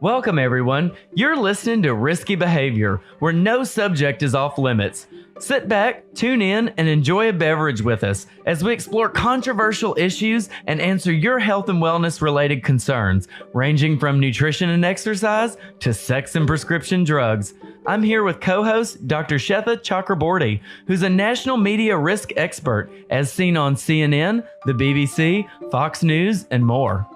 Welcome, everyone. You're listening to Risky Behavior, where no subject is off limits. Sit back, tune in, and enjoy a beverage with us as we explore controversial issues and answer your health and wellness-related concerns, ranging from nutrition and exercise to sex and prescription drugs. I'm here with co-host Dr. Sweta Chakraborty, who's a national media risk expert, as seen on CNN, the BBC, Fox News, and more.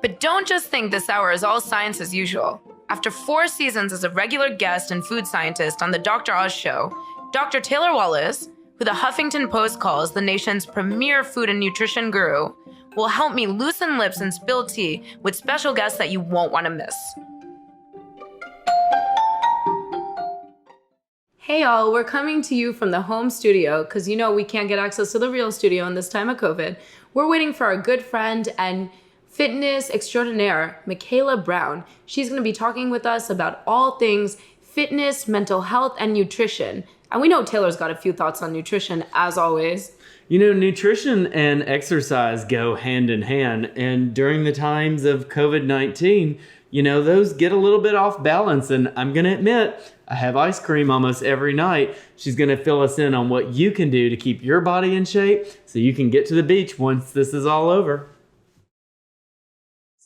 But don't just think this hour is all science as usual. After 4 seasons as a regular guest and food scientist on the Dr. Oz show, Dr. Taylor Wallace, who the Huffington Post calls the nation's premier food and nutrition guru, will help me loosen lips and spill tea with special guests that you won't want to miss. Hey y'all, we're coming to you from the home studio because you know we can't get access to the real studio in this time of COVID. We're waiting for our good friend and fitness extraordinaire, Mikayla Brown. She's going to be talking with us about all things fitness, mental health, and nutrition. And we know Taylor's got a few thoughts on nutrition, as always. You know, nutrition and exercise go hand in hand. And during the times of COVID-19, you know, those get a little bit off balance. And I'm going to admit, I have ice cream almost every night. She's going to fill us in on what you can do to keep your body in shape so you can get to the beach once this is all over.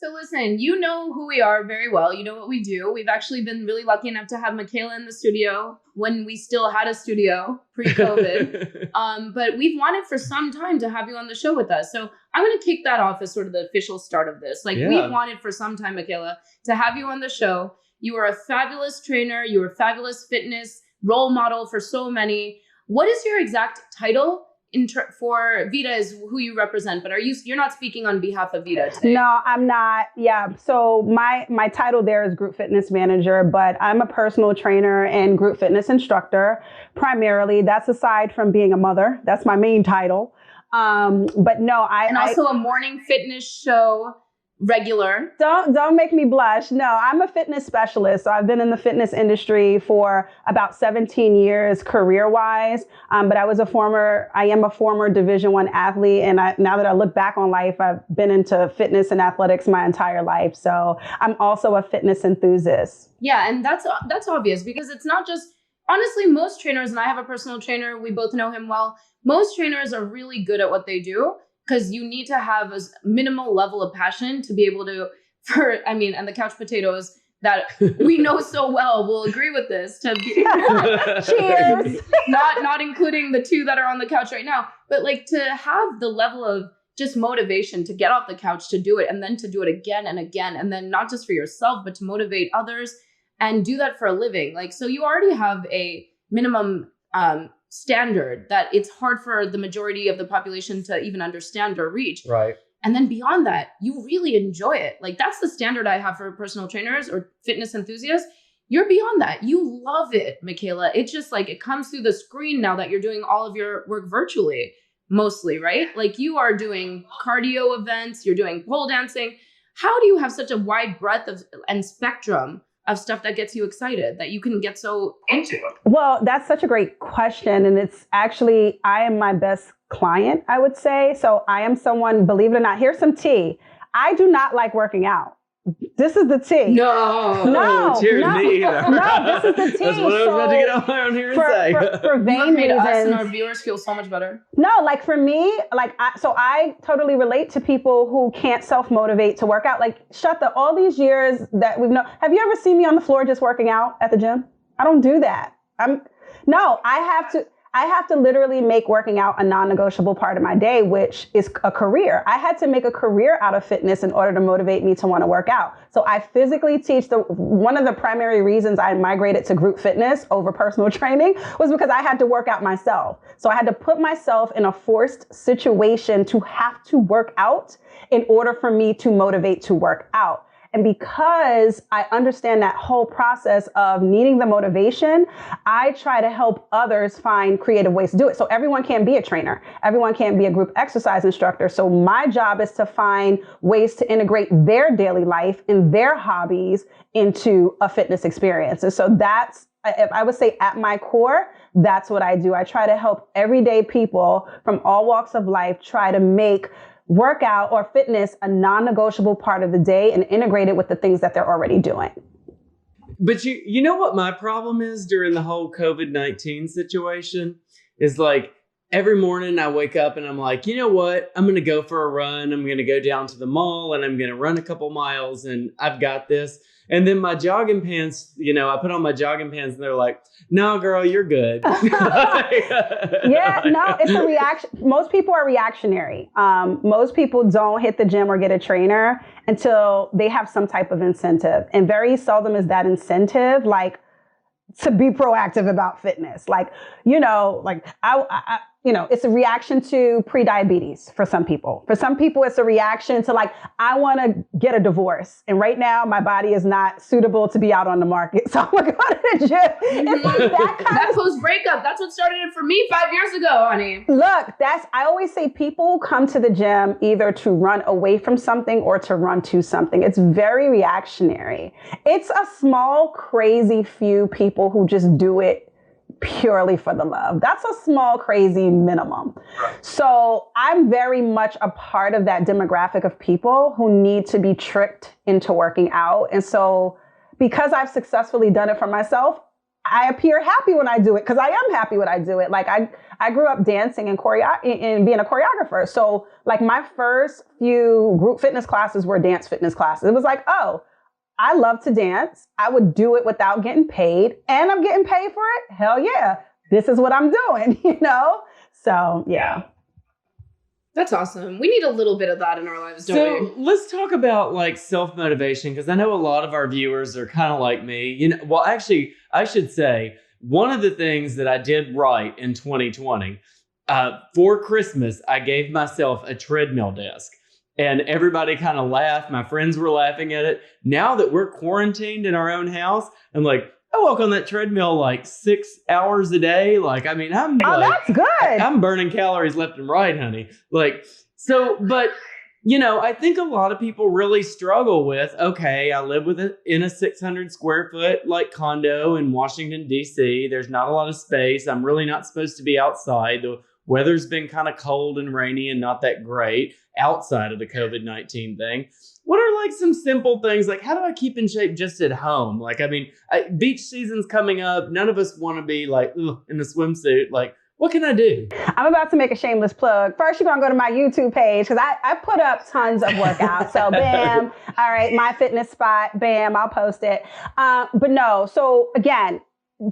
So listen, you know who we are very well. You know what we do. We've actually been really lucky enough to have Makayla in the studio when we still had a studio pre-COVID. But we've wanted for some time to have you on the show with us. So I'm going to kick that off as sort of the official start of this. We've wanted for some time, Makayla, to have you on the show. You are a fabulous trainer. You are a fabulous fitness role model for so many. What is your exact title? For Vita is who you represent, but you're not speaking on behalf of Vita today? No, I'm not. Yeah. So my title there is group fitness manager, but I'm a personal trainer and group fitness instructor primarily. That's aside from being a mother. That's my main title. But no, and also a morning fitness show regular. Don't make me blush. No, I'm a fitness specialist. So I've been in the fitness industry for about 17 years career-wise. But I am a former Division I athlete. And now that I look back on life, I've been into fitness and athletics my entire life. So I'm also a fitness enthusiast. Yeah, and that's obvious because it's not just, honestly, most trainers, and I have a personal trainer, we both know him well, most trainers are really good at what they do. Because you need to have a minimal level of passion to be able to, and the couch potatoes that we know so well will agree with this. Cheers! Not including the 2 that are on the couch right now, but like to have the level of just motivation to get off the couch to do it and then to do it again and again. And then not just for yourself, but to motivate others and do that for a living. Like, so you already have a minimum, standard that it's hard for the majority of the population to even understand or reach. Right. And then beyond that, you really enjoy it. Like that's the standard I have for personal trainers or fitness enthusiasts. You're beyond that. You love it, Makayla. It's just like it comes through the screen now that you're doing all of your work virtually, mostly, right? Like you are doing cardio events, you're doing pole dancing. How do you have such a wide breadth and spectrum of stuff that gets you excited, that you can get so into? Well, that's such a great question. And it's actually, I am my best client, I would say. So I am someone, believe it or not, here's some tea. I do not like working out. This is the tea. No. Cheers, me either. No, this is the tea. That's what I was about to get on here and say. For vain reasons. Us and our viewers feel so much better. No, like for me, I totally relate to people who can't self-motivate to work out. Like, all these years that we've known. Have you ever seen me on the floor just working out at the gym? I don't do that. I have to literally make working out a non-negotiable part of my day, which is a career. I had to make a career out of fitness in order to motivate me to want to work out. So I physically teach. One of the primary reasons I migrated to group fitness over personal training was because I had to work out myself. So I had to put myself in a forced situation to have to work out in order for me to motivate to work out. And because I understand that whole process of needing the motivation, I try to help others find creative ways to do it. So everyone can't be a trainer. Everyone can't be a group exercise instructor. So my job is to find ways to integrate their daily life and their hobbies into a fitness experience. And so that's, I would say at my core, that's what I do. I try to help everyday people from all walks of life try to make workout or fitness a non-negotiable part of the day and integrate it with the things that they're already doing. But you know what my problem is during the whole COVID-19 situation is like every morning I wake up and I'm like, you know what? I'm going to go for a run. I'm going to go down to the mall and I'm going to run a couple miles and I've got this. And then my jogging pants, you know, I put on my jogging pants and they're like, no, girl, you're good. Yeah, no, it's a reaction. Most people are reactionary. Most people don't hit the gym or get a trainer until they have some type of incentive. And very seldom is that incentive like to be proactive about fitness. Like, you know, like I you know, it's a reaction to pre-diabetes for some people. For some people, it's a reaction to like, I want to get a divorce. And right now, my body is not suitable to be out on the market. So I'm going to go to the gym. It's like that post-breakup, that's what started it for me 5 years ago, honey. Look, I always say people come to the gym either to run away from something or to run to something. It's very reactionary. It's a small, crazy few people who just do it purely for the love. That's a small, crazy minimum. So I'm very much a part of that demographic of people who need to be tricked into working out. And so because I've successfully done it for myself, I appear happy when I do it because I am happy when I do it. Like I grew up dancing and being a choreographer. So like my first few group fitness classes were dance fitness classes. It was like, oh, I love to dance. I would do it without getting paid and I'm getting paid for it. Hell yeah. This is what I'm doing, you know? So yeah. That's awesome. We need a little bit of that in our lives, don't we? So let's talk about like self-motivation, because I know a lot of our viewers are kind of like me. You know, well, actually, I should say one of the things that I did right in 2020, for Christmas, I gave myself a treadmill desk. And everybody kind of laughed. My friends were laughing at it. Now that we're quarantined in our own house, I'm like, I walk on that treadmill like 6 hours a day. Like, I mean, that's good. I'm burning calories left and right, honey. Like, so, but, you know, I think a lot of people really struggle with, okay, I live in a 600 square foot like condo in Washington, D.C. There's not a lot of space. I'm really not supposed to be outside. The weather's been kind of cold and rainy and not that great outside of the COVID-19 thing. What are like some simple things? Like, how do I keep in shape just at home? Like, I mean, beach season's coming up. None of us want to be like in a swimsuit. Like, what can I do? I'm about to make a shameless plug. First, you're going to go to my YouTube page because I put up tons of workouts. So bam, all right, MiFitSpot, bam, I'll post it. But no, so again,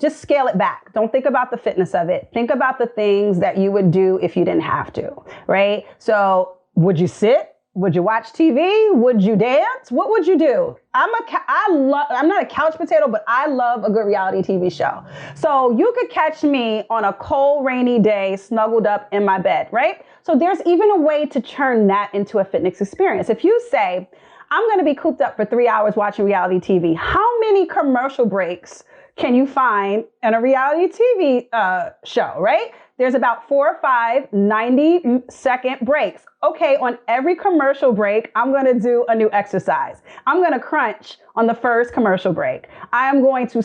just scale it back. Don't think about the fitness of it. Think about the things that you would do if you didn't have to, right? So would you sit? Would you watch TV? Would you dance? What would you do? I'm not a couch potato, but I love a good reality TV show. So you could catch me on a cold, rainy day, snuggled up in my bed, right? So there's even a way to turn that into a fitness experience. If you say, I'm going to be cooped up for 3 hours watching reality TV, how many commercial breaks can you find in a reality TV show, right? There's about 4 or 5 90-second breaks. Okay, on every commercial break, I'm going to do a new exercise. I'm going to crunch on the first commercial break. I am going to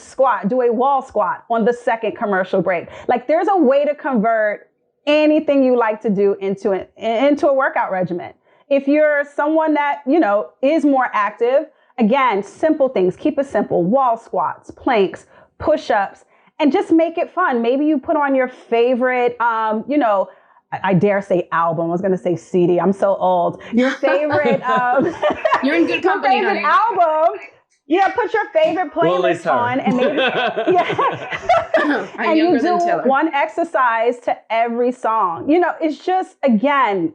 do a wall squat on the second commercial break. Like there's a way to convert anything you like to do into a workout regimen. If you're someone that, you know, is more active, again, simple things, keep it simple, wall squats, planks, push-ups, and just make it fun. Maybe you put on your favorite, you know, I dare say album. I was going to say CD. I'm so old. Your favorite, you're in good company, your favorite honey. album. Yeah, put your favorite playlist on and maybe, and you do one exercise to every song. You know, it's just, again,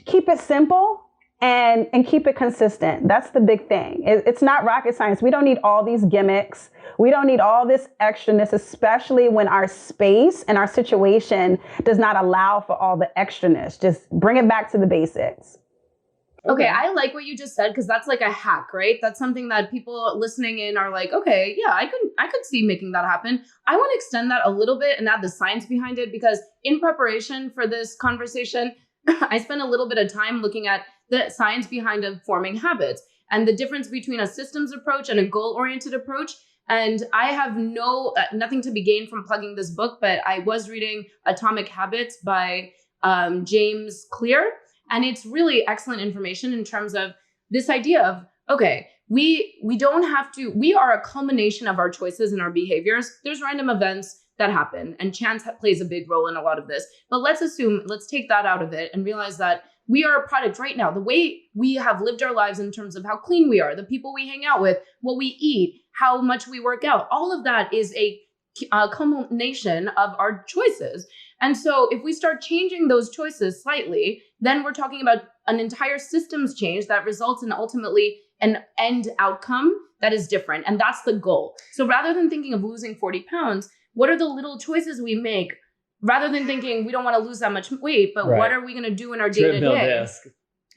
keep it simple. And keep it consistent. That's the big thing. It's not rocket science. We don't need all these gimmicks. We don't need all this extraness, especially when our space and our situation does not allow for all the extraness. Just bring it back to the basics. Okay, I like what you just said because that's like a hack, right? That's something that people listening in are like, okay, yeah, I could see making that happen. I want to extend that a little bit and add the science behind it because in preparation for this conversation, I spent a little bit of time looking at the science behind forming habits and the difference between a systems approach and a goal-oriented approach. And I have nothing to be gained from plugging this book, but I was reading Atomic Habits by James Clear. And it's really excellent information in terms of this idea of, okay, we don't have to, we are a culmination of our choices and our behaviors. There's random events that happen, and chance plays a big role in a lot of this. But let's take that out of it and realize that we are a product right now. The way we have lived our lives in terms of how clean we are, the people we hang out with, what we eat, how much we work out, all of that is a culmination of our choices. And so if we start changing those choices slightly, then we're talking about an entire systems change that results in ultimately an end outcome that is different. And that's the goal. So rather than thinking of losing 40 pounds, what are the little choices we make? Rather than thinking we don't want to lose that much weight, but what are we going to do in our day-to-day?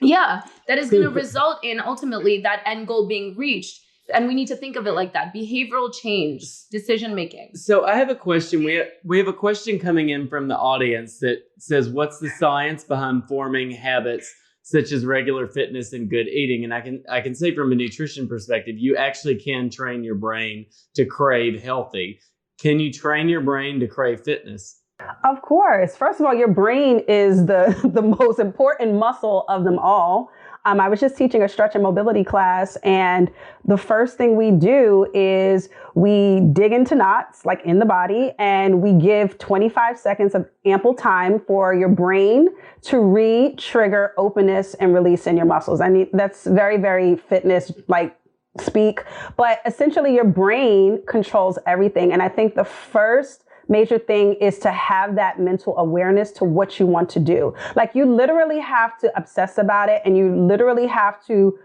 Yeah, that is going to result in ultimately that end goal being reached. And we need to think of it like that. Behavioral change, decision making. So I have a question. We have a question coming in from the audience that says, what's the science behind forming habits such as regular fitness and good eating? And I can say from a nutrition perspective, you actually can train your brain to crave healthy. Can you train your brain to crave fitness? Of course. First of all, your brain is the most important muscle of them all. I was just teaching a stretch and mobility class, and the first thing we do is we dig into knots, like in the body, and we give 25 seconds of ample time for your brain to re-trigger openness and release in your muscles. I mean, that's very, very fitness like speak, but essentially your brain controls everything. And I think the first major thing is to have that mental awareness to what you want to do. Like, you literally have to obsess about it, and you literally have to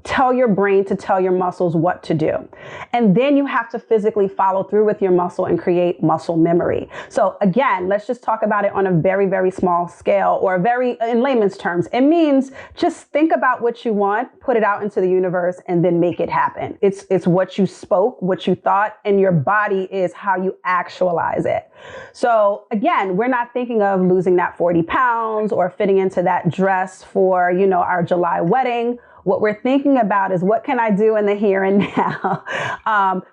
tell your brain to tell your muscles what to do. And then you have to physically follow through with your muscle and create muscle memory. So again, let's just talk about it on a very, very small scale, or in layman's terms. It means just think about what you want, put it out into the universe, and then make it happen. It's what you spoke, what you thought, and your body is how you actualize it. So again, we're not thinking of losing that 40 pounds or fitting into that dress for, our July wedding. What we're thinking about is, what can I do in the here and now?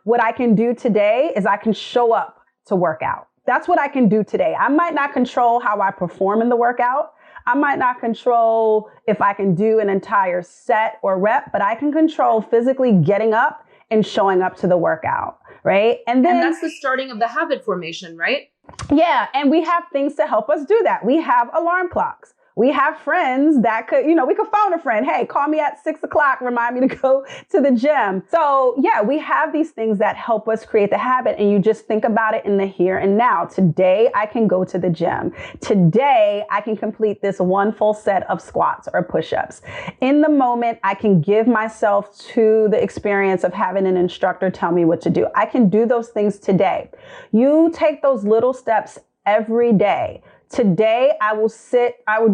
What I can do today is I can show up to work out. That's what I can do today. I might not control how I perform in the workout. I might not control if I can do an entire set or rep, but I can control physically getting up and showing up to the workout, right? And that's the starting of the habit formation, right? Yeah, and we have things to help us do that. We have alarm clocks. We have friends that could, we could phone a friend. Hey, call me at 6 o'clock. Remind me to go to the gym. So yeah, we have these things that help us create the habit, and you just think about it in the here and now. Today, I can go to the gym. Today, I can complete this one full set of squats or push-ups. In the moment, I can give myself to the experience of having an instructor tell me what to do. I can do those things today. You take those little steps every day. Today, I will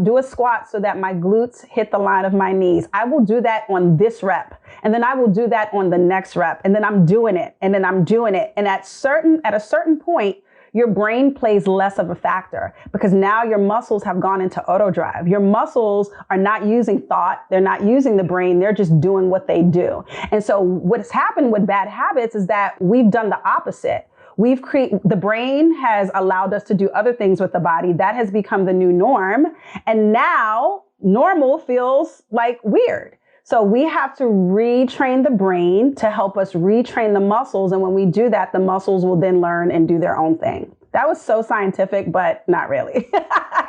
do a squat so that my glutes hit the line of my knees. I will do that on this rep, and then I will do that on the next rep, and then I'm doing it, and then I'm doing it. And at a certain point, your brain plays less of a factor, because now your muscles have gone into auto drive. Your muscles are not using thought. They're not using the brain. They're just doing what they do. And so what's happened with bad habits is that we've done the opposite. The brain has allowed us to do other things with the body. That has become the new norm. And now normal feels like weird. So we have to retrain the brain to help us retrain the muscles. And when we do that, the muscles will then learn and do their own thing. That was so scientific, but not really.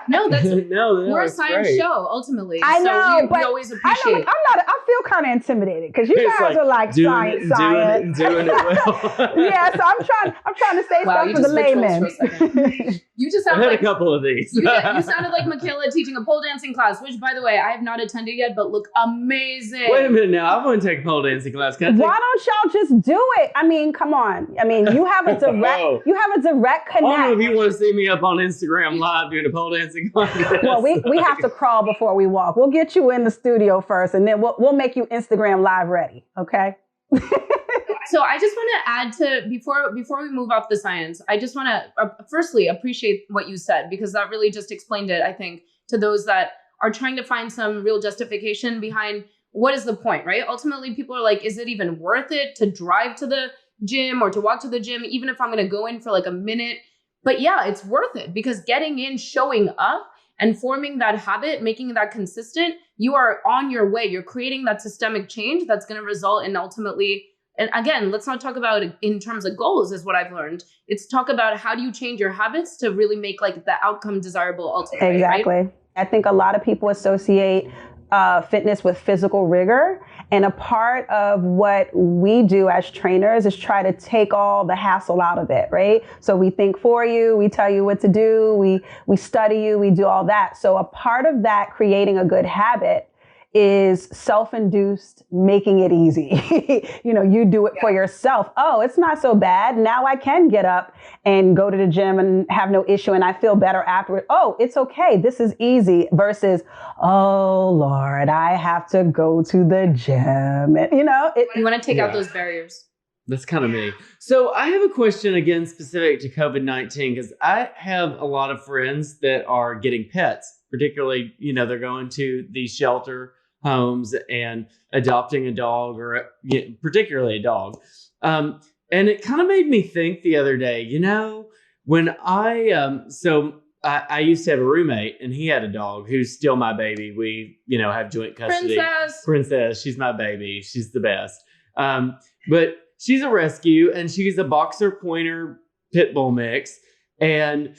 No, we're a science show ultimately. I know, so we always appreciate. I feel kind of intimidated, because you guys are like science. Doing it well. Yeah, so I'm trying to say stuff for the layman. You just sound I've had like a couple of these. You sounded like Makayla teaching a pole dancing class, which, by the way, I have not attended yet, but look amazing. Wait a minute now. I want to take a pole dancing class. Why don't y'all just do it? I mean, come on. I mean, you have a direct connect. I don't know if you want to see me up on Instagram live doing a pole dancing contest. Well, we have to crawl before we walk. We'll get you in the studio first, and then we'll make you Instagram live ready. Okay. So I just want to add to, before we move off the science, I just want to firstly appreciate what you said, because that really just explained it, I think, to those that are trying to find some real justification behind what is the point, right? Ultimately, people are like, is it even worth it to drive to the gym or to walk to the gym, even if I'm going to go in for like a minute? But yeah, it's worth it, because getting in, showing up, and forming that habit, making that consistent, you are on your way. You're creating that systemic change that's going to result in ultimately, and again, let's not talk about it in terms of goals is what I've learned. It's talk about how do you change your habits to really make like the outcome desirable ultimately. Exactly. Right? I think a lot of people associate fitness with physical rigor. And a part of what we do as trainers is try to take all the hassle out of it, right? So we think for you, we tell you what to do, we study you, we do all that. So a part of that creating a good habit is self-induced, making it easy. You do it for yourself. Oh, it's not so bad. Now I can get up and go to the gym and have no issue and I feel better afterward. Oh, it's okay. This is easy versus, oh Lord, I have to go to the gym. And, You want to take out those barriers. That's kind of me. So I have a question again specific to COVID-19 because I have a lot of friends that are getting pets, particularly, they're going to the shelter homes and adopting a dog or particularly a dog. And it kind of made me think the other day, when I used to have a roommate and he had a dog who's still my baby. We, have joint custody. Princess. She's my baby. She's the best. But she's a rescue and she's a boxer pointer pit bull mix. And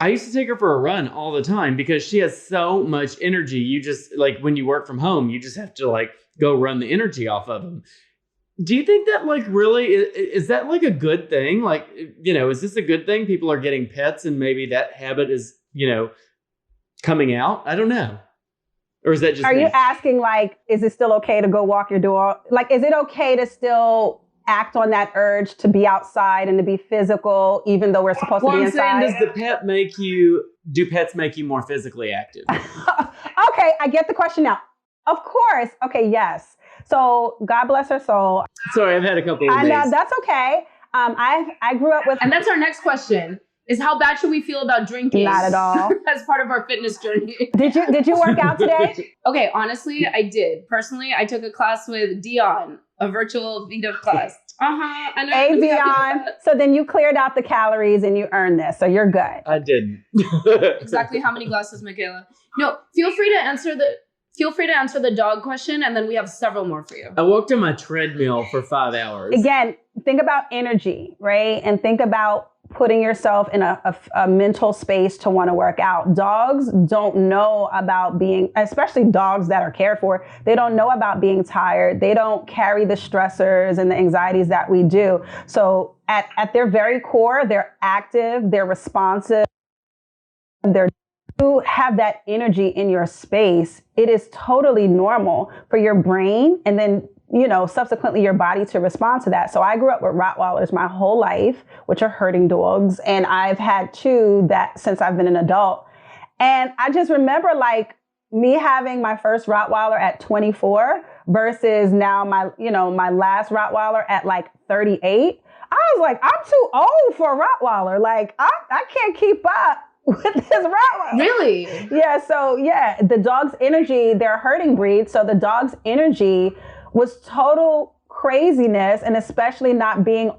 I used to take her for a run all the time because she has so much energy. You just when you work from home, you just have to go run the energy off of them. Do you think that really is that a good thing? Is this a good thing? People are getting pets and maybe that habit is, coming out. I don't know. Or is that just Are you asking is it still okay to go walk your dog? Is it okay to still act on that urge to be outside and to be physical, even though we're supposed to be inside? Do pets make you more physically active? Okay, I get the question now. Of course. Okay, yes. So God bless her soul. Sorry, I've had a couple of days. I know, that's okay. I grew up with... And that's our next question. Is how bad should we feel about drinking? Not at all. As part of our fitness journey. Did you work out today? Okay, honestly, I did. Personally, I took a class with Dion, a virtual Vita class. I know. Hey, Dion. So then you cleared out the calories and you earned this. So you're good. I didn't. Exactly how many glasses, Mikayla? No, feel free to answer the dog question, and then we have several more for you. I walked on my treadmill for 5 hours. Again, think about energy, right? And think about putting yourself in a mental space to want to work out. Dogs don't know about especially dogs that are cared for, they don't know about being tired. They don't carry the stressors and the anxieties that we do. So at their very core, they're active, they're responsive, you have that energy in your space. It is totally normal for your brain and then subsequently your body to respond to that. So I grew up with Rottweilers my whole life, which are herding dogs. And I've had 2 that since I've been an adult. And I just remember me having my first Rottweiler at 24 versus now my last Rottweiler at 38. I was like, I'm too old for a Rottweiler. I can't keep up with this Rottweiler. Really? Yeah. So the dog's energy, they're a herding breed. So the dog's energy was total craziness, and especially not being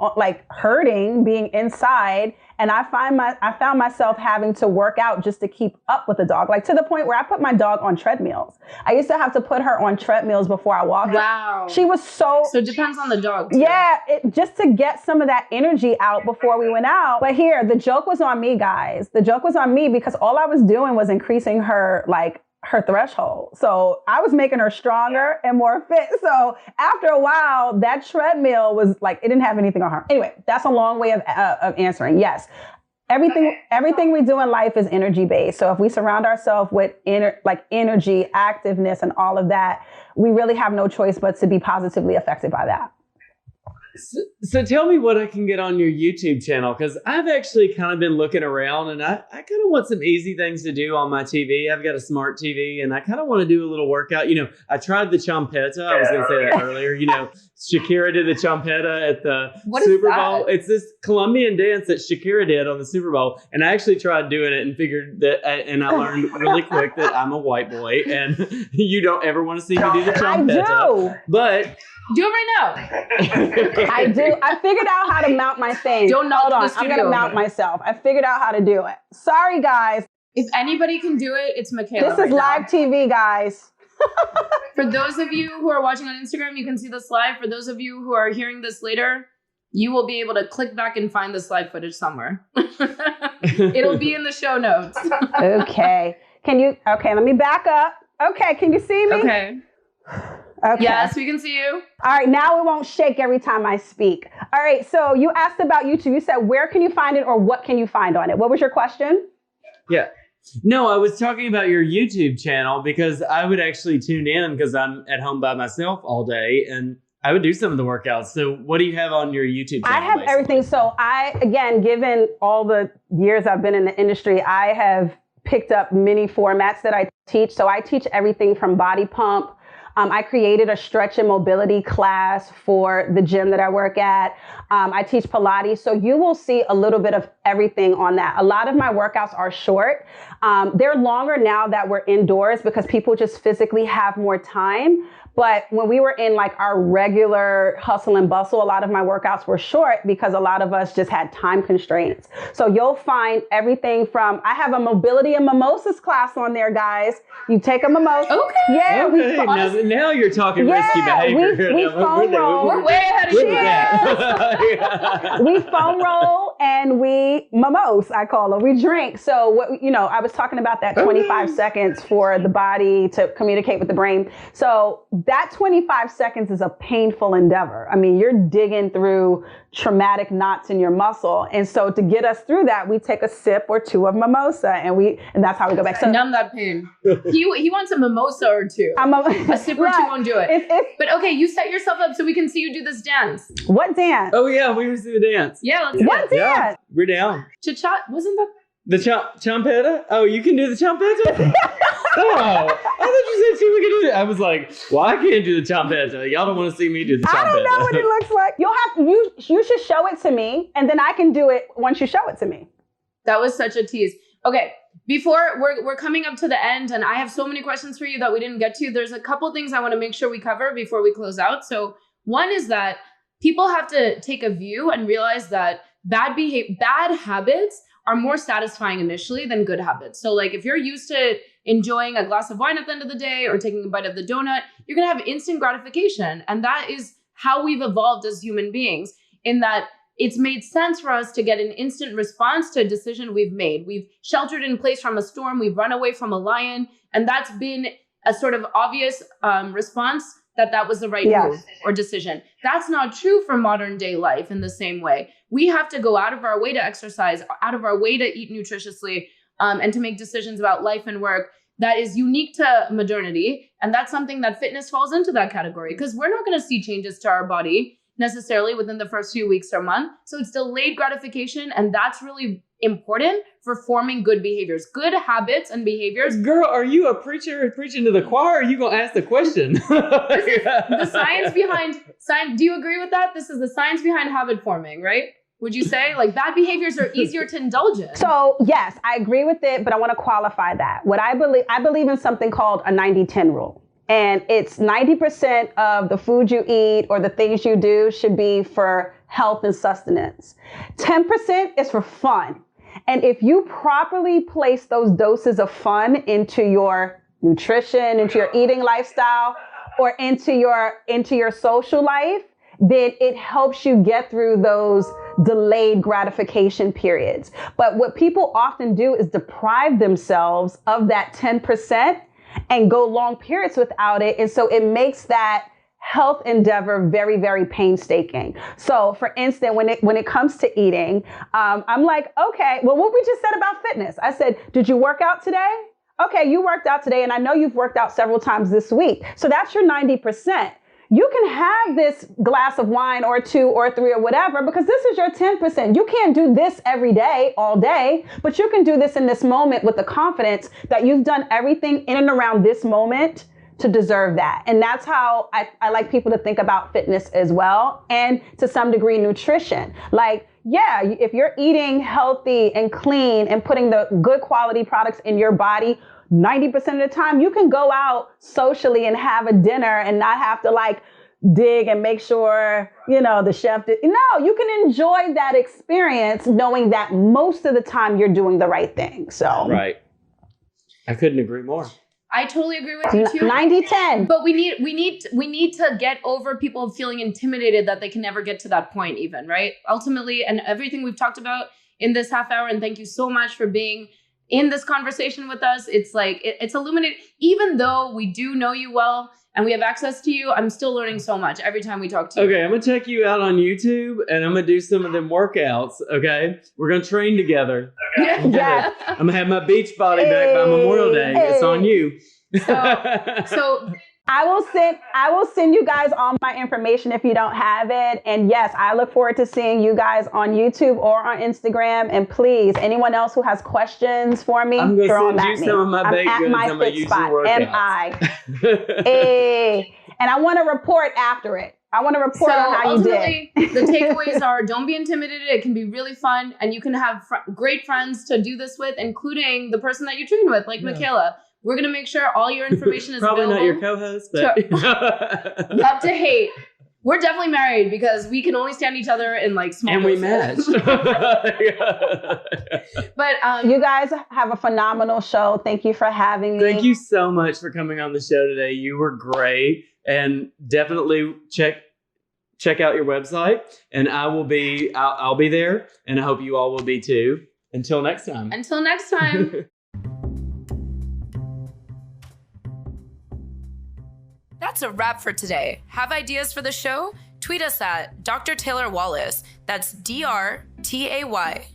herding, being inside. And I found myself having to work out just to keep up with the dog, to the point where I put my dog on treadmills. I used to have to put her on treadmills before I walked. Wow. She was so it depends on the dog too. Yeah, just to get some of that energy out before we went out. But here, the joke was on me, guys. The joke was on me because all I was doing was increasing her her threshold. So I was making her stronger and more fit. So after a while, that treadmill was it didn't have anything on her. Anyway, that's a long way of answering. Yes. Everything we do in life is energy based. So if we surround ourselves with energy, activeness, and all of that, we really have no choice but to be positively affected by that. So tell me what I can get on your YouTube channel, because I've actually kind of been looking around and I kind of want some easy things to do on my TV. I've got a smart TV and I kind of want to do a little workout. I tried the Chompeta. I was going to say that earlier. Shakira did the Chompeta at the Super Bowl. It's this Colombian dance that Shakira did on the Super Bowl. And I actually tried doing it and figured that, and I learned really quick that I'm a white boy and you don't ever want to see me do the Chompeta. I do. But do it right now. I do. I figured out how to mount my thing. Hold on. I'm going to mount myself. I figured out how to do it. Sorry, guys. If anybody can do it, it's Mikayla. This is live TV, guys. For those of you who are watching on Instagram, you can see this live. For those of you who are hearing this later, you will be able to click back and find this live footage somewhere. It'll be in the show notes. Okay. Let me back up. Okay, can you see me? Okay. Okay. Yes, we can see you. All right, now it won't shake every time I speak. All right, so you asked about YouTube. You said, where can you find it or what can you find on it? What was your question? Yeah. No, I was talking about your YouTube channel because I would actually tune in because I'm at home by myself all day and I would do some of the workouts. So what do you have on your YouTube channel? I have everything. So again, given all the years I've been in the industry, I have picked up many formats that I teach. So I teach everything from body pump. I created a stretch and mobility class for the gym that I work at. I teach Pilates. So you will see a little bit of everything on that. A lot of my workouts are short. They're longer now that we're indoors because people just physically have more time. But when we were in like our regular hustle and bustle, a lot of my workouts were short because a lot of us just had time constraints. So you'll find everything from, I have a mobility and mimosas class on there, guys. You take a mimosa. Okay. Yeah. Okay. Now you're talking risky behavior. We foam roll. We're way ahead of you. We foam roll and we mimose, I call them. We drink. So I was talking about that 25 seconds for the body to communicate with the brain. So that 25 seconds is a painful endeavor. I mean, you're digging through traumatic knots in your muscle. And so to get us through that, we take a sip or two of mimosa and that's how we go back. So numb that pain. He wants a mimosa or two. A sip or two won't do it. But okay, you set yourself up so we can see you do this dance. What dance? Oh yeah, we were doing the dance. Yeah, let's do what it. dance? Yeah, we're down. Cha-cha, wasn't that? The champetta? Oh, you can do the champetta? Oh, I thought you said we could do it. I was like, well, I can't do the champetta. Y'all don't want to see me do the champetta. I don't know what it looks like. You should show it to me, and then I can do it once you show it to me. That was such a tease. Okay, before we're coming up to the end, and I have so many questions for you that we didn't get to. There's a couple things I want to make sure we cover before we close out. So one is that people have to take a view and realize that bad habits are more satisfying initially than good habits. So like if you're used to enjoying a glass of wine at the end of the day or taking a bite of the donut, you're going to have instant gratification. And that is how we've evolved as human beings, in that it's made sense for us to get an instant response to a decision we've made. We've sheltered in place from a storm. We've run away from a lion. And that's been a sort of obvious response that was the right move or decision. That's not true for modern day life in the same way. We have to go out of our way to exercise, out of our way to eat nutritiously, and to make decisions about life and work that is unique to modernity. And that's something that fitness falls into that category, because we're not going to see changes to our body necessarily within the first few weeks or month. So it's delayed gratification. And that's really important for forming good behaviors, good habits and behaviors. Girl, are you a preacher preaching to the choir? Or are you going to ask the question? This is the science behind science. Do you agree with that? This is the science behind habit forming, right? Would you say like bad behaviors are easier to indulge in? So yes, I agree with it, but I want to qualify that. What I believe in something called a 90-10 rule. And it's 90% of the food you eat or the things you do should be for health and sustenance. 10% is for fun. And if you properly place those doses of fun into your nutrition, into your eating lifestyle, or into your social life, then it helps you get through those delayed gratification periods. But what people often do is deprive themselves of that 10% and go long periods without it. And so it makes that health endeavor very, very painstaking. So for instance, when it comes to eating, I'm like, okay, well, what we just said about fitness, I said, did you work out today? Okay, you worked out today, and I know you've worked out several times this week. So that's your 90%. You can have this glass of wine or two or three or whatever, because this is your 10%. You can't do this every day, all day, but you can do this in this moment with the confidence that you've done everything in and around this moment to deserve that. And that's how I like people to think about fitness as well. And to some degree, nutrition. Like, yeah, if you're eating healthy and clean and putting the good quality products in your body, 90% of the time, you can go out socially and have a dinner and not have to like dig and make sure, the chef did. No, you can enjoy that experience knowing that most of the time you're doing the right thing. So, right. I couldn't agree more. I totally agree with you too. 90-10. But we need to get over people feeling intimidated that they can never get to that point even, right? Ultimately, and everything we've talked about in this half hour, and thank you so much for being in this conversation with us. It's like, it's illuminating. Even though we do know you well and we have access to you, I'm still learning so much every time we talk to you. Okay, I'm going to check you out on YouTube, and I'm going to do some of them workouts, okay? We're going to train together. Yeah. Yes. I'm going to have my beach body back by Memorial Day. It's on you. So I will send you guys all my information if you don't have it. And yes, I look forward to seeing you guys on YouTube or on Instagram. And please, anyone else who has questions for me, I'm going throw to them send you some of my baked goods. I'm going to use your MiFitSpot. workouts. Hey. And I want to report after it. I want to report on how you did. The takeaways are, don't be intimidated. It can be really fun. And you can have great friends to do this with, including the person that you train with, like Makayla. We're going to make sure all your information is Probably available. not your co-host, but... Love to hate. We're definitely married because we can only stand each other in like small and doses. we match. But you guys have a phenomenal show. Thank you for having me. Thank you so much for coming on the show today. You were great. And definitely check out your website. And I'll be there. And I hope you all will be too. Until next time. Until next time. That's a wrap for today. Have ideas for the show? Tweet us at Dr. Taylor Wallace. That's DrTaylorWallace.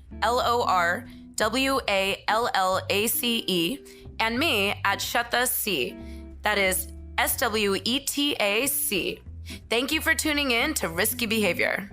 And me at ShutThaC. That is SWETAC. Thank you for tuning in to Risky Behavior.